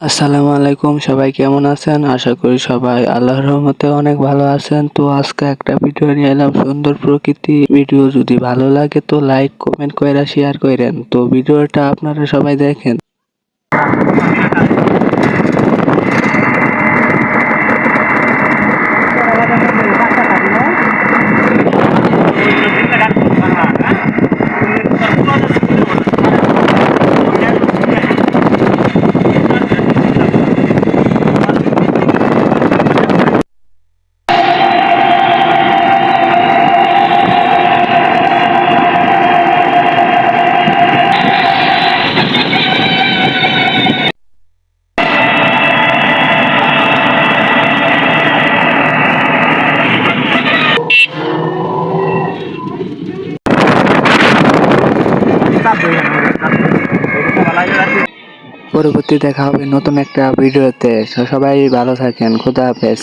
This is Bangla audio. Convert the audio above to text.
আসসালামু আলাইকুম, সবাই কেমন আছেন? আশা করি সবাই আল্লাহর রহমতে অনেক ভালো আছেন। তো আজকে একটা ভিডিও নিয়ে এলাম, সুন্দর প্রকৃতি ভিডিও। যদি ভালো লাগে তো লাইক কমেন্ট কইরা শেয়ার কইরেন। তো ভিডিওটা আপনারা সবাই দেখেন। পরবর্তী দেখা হবে নতুন একটা ভিডিওতে। সবাই ভালো থাকেন। খোদা হাফেজ।